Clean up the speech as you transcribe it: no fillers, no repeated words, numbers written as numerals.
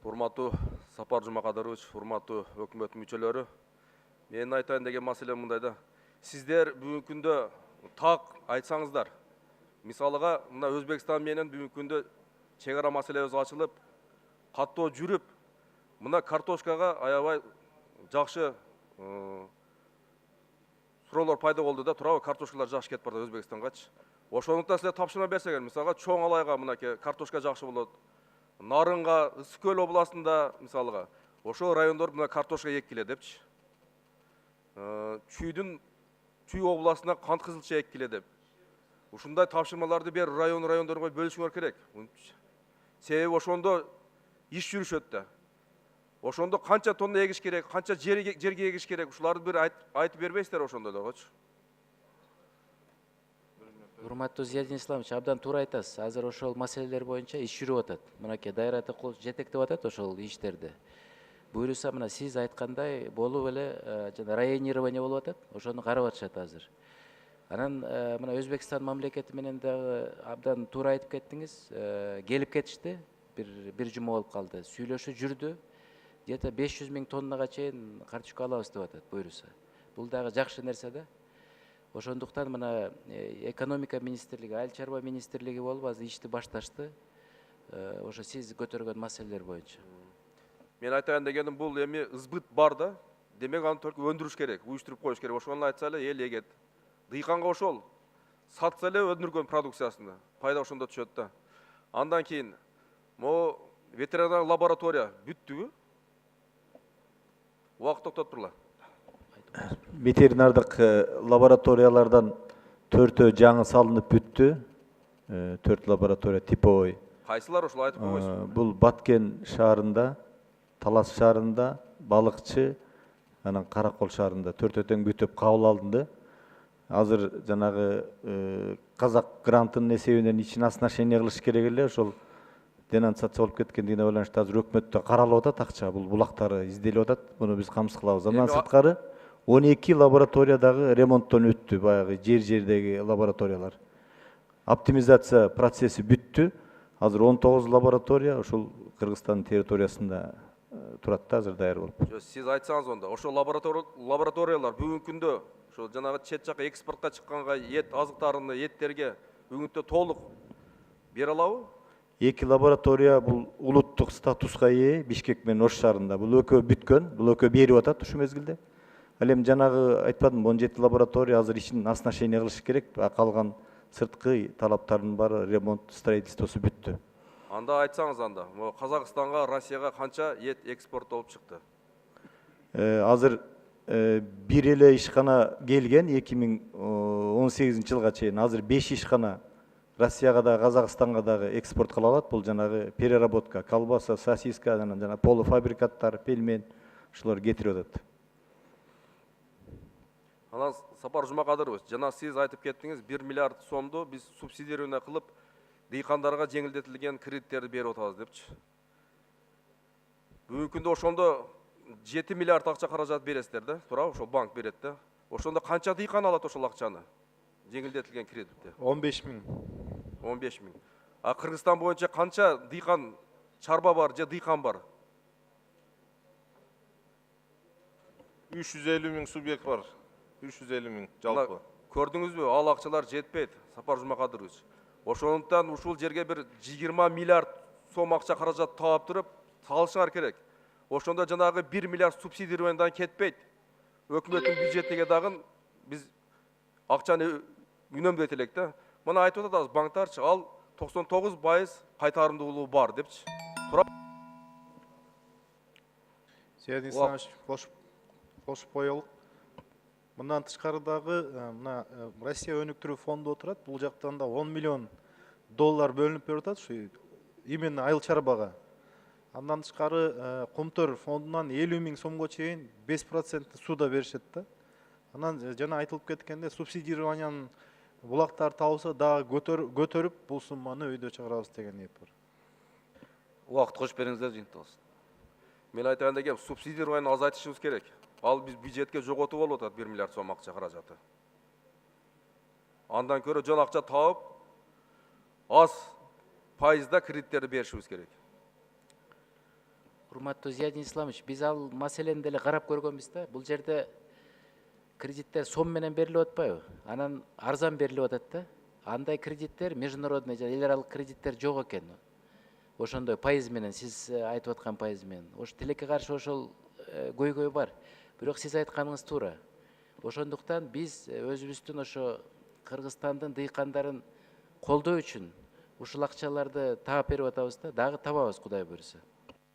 Урматтуу Сапар Жумакадырович, урматтуу өкмөт мүчөлөрү, менин айтайын деген маселе мындайда. Сиздер бүгүнкү күндө так айтсаңыздар. Мисалыга, мына Өзбекстан менен бүгүнкү күндө чек ара маселебиз ачылып, каттоо жүрүп, мына картошкага аябай жакшы суроолор пайда болду да, туурабы, картошкалар жакшы кетип барды Өзбекстангачы. Ошондуктан силер тапшырма берсеңер, мисалга чоң алайга мынакей картошка жакшы болот. Нарынга, Ысык көл областында мисалга, ошол райондор мына картошка эккиле депчи. Чүй областына кант кызылча эккиле деп. Ушундай тапшырмаларды бер райондорго бөлүшүңөр керек. Себеби ошондо иш жүрүшөт да. Ошондо канча тонна эгиш керек, канча жерге эгиш керек, ушуларды бир айтып бербейсиздер ошондо дагычы. Урматтуу Зиядин Исламович, абдан туура айтасыз. Азыр ошол маселелер боюнча иш жүрүп атат. Мынакей дайраты кол жетектеп атат ошол иштерди. Буюрса мына сиз айткандай болуп эле жана районирование болуп атат. Ошону карап атышат азыр. Анан мына Өзбекстан мамлекети менен дагы абдан туура айтып кеттиңиз. Келип кетишти. Бир жума болуп калды. Сүйлөшүү жүрдү. Где-то 500 000 тоннага чейин картошка алабыз деп атат буюрса. Бул дагы жакшы нерсе да. Ошондуктан мына экономика министрлиги, айыл чарба министрлиги болуп азыр ишти башташты. Ошо сиз көтөргөн маселелер боюнча. Мен айтайын дегеним, бул эми ызбыт бар да. Демек аны только өндүрүш керек, уюштуруп коюш керек. Ошону айтса эле эл эгет. Дыйканга ошол сатса эле өндүргөн продукциясында пайда ошондо түшөт да. Андан кийин могу ветеринар лаборатория бүттүбү? Убакыт токтотула. Ветеринардык лабораториялардан 4 жаңы салынып бүттү. 4 лаборатория типовой. Кайсылар ошол айтып койсуңуз? Бул Баткен шаарында, Талас шаарында, Балыкчы, анан Каракол шаарында 4 бүтүп кабыл алынды. Азыр жанагы Казак грантынын эсебинен ичин оснащение кылыш керек эле, ошол денонсация болуп кеткендигине байланыштуу азыр өкмөттө каралып атат акча, бул булактары изделип атат. Муну биз камсыз кылабыз. Андан сырткары 12 лабораториядагы ремонттон өттү, баягы жер-жердеги лабораториялар. Оптимизация процесси бүттү. Азыр 19 лаборатория ошол Кыргызстандын территориясында турат да, азыр даяр болуп. Сиз айтсаңыз онда, ошол лабораториялар бүгүнкү күндө ошол жанагы чет жакка экспортко чыкканга эт азыктарыны, эттерге бүгүнкү толук бере алабы? 2 лаборатория бул улуттук статуска ээ, Бишкек менен Ош шаарында. Бул экөө бүткөн, бул экөө берип атат ушул мезгилде. Ал эми жанагы айтпадым, 17 лаборатория азыр ишин оснащение кылыш керек. Калган сырткы талаптардын баары ремонт, строительствосу бүттү. Анда айтсаңыз анда, Казакстанга, Россияга канча эт экспорттолуп чыкты? Азыр бир эле ишкана келген 2018 жылга чейин. Азыр 5 ишкана Россияга да, Казакстанга дагы экспорт кыла алат. Бул жанагы переработка, колбаса, сосиска, анан жана полуфабрикаттар, пельмен ушулар кетирип атат. Анан Сапар Жумакадырович, жана сиз айтып кеттиңиз, 1 миллиард сомду биз субсидирование кылып, дыйкандарга жеңилдетилген кредиттерди берип атабыз депчи. Бүгүнкү күндө ошондо 7 миллиард акча каражат бересиздер да, туурабы? Ошол банк берет да. Ошондо канча дыйкан алат ошол акчаны? Жеңилдетилген кредитти. 15 000. 15 000. А Кыргызстан боюнча канча дыйкан чарба бар же дыйкан бар? 350 000 субъект бар. 350 000 жалпы. Көрдүңүзбү? Ал акчалар жетпейт, Сапар Жумакадырович. Ошондуктан ушул жерге бир 20 миллиард сом акча каражат таап туруп, салышыңар керек. Ошондо жанагы 1 миллиард субсидированиядан кетпейт. Өкмөттүн бюджетине дагы биз акчаны үнөмдөйт элек да. Мына айтып атабыз банктарчы, ал 99% кайтарымдуулугу бар депчи. Зиядин Исламович, кошуп коелук. Мындан тышкары дагы мына Россия өнүктүрүү фонду отурат. Бул жактан да 10 миллион доллар бөлүнүп берип атат, ушу именно айыл чарбага. Андан тышкары Кумтөр фондунан 50 000 сомго чейин 5% суда беришет да. Анан жана айтылып кеткенде субсидированиянын булактар табылса дагы көтөрүп бул сумманы өйдө чыгарабыз деген ниет бар. Убакыт кошуп бериңиздер, жыйынтык болсун. Мен айтайын дегем, субсидированияны азайтышыбыз керек. Ал биз бюджетке жоготуп болуп атат 1 миллиард сом акча каражаты. Андан көрө жөн акча таап, аз пайызда кредиттерди беришибиз керек. урматтуу Зиядин Исламович, биз ал маселени деле карап көргөнбүз да. Бул жерде кредиттер сом менен берилип атпайбы? Анан арзан берилип атат да. Андай кредиттер, международный жана эл аралык кредиттер жок экен. Ошондой пайыз менен, сиз айтып аткан пайыз менен. Тилекке каршы ошол көйгөй бар. Бирок сиз айтканыңыз туура. Ошондуктан биз өзүбүздүн ошо Кыргызстандын дыйкандарын колдоо үчүн ушул акчаларды таап берип атабыз да, дагы табабыз Кудай буйруса.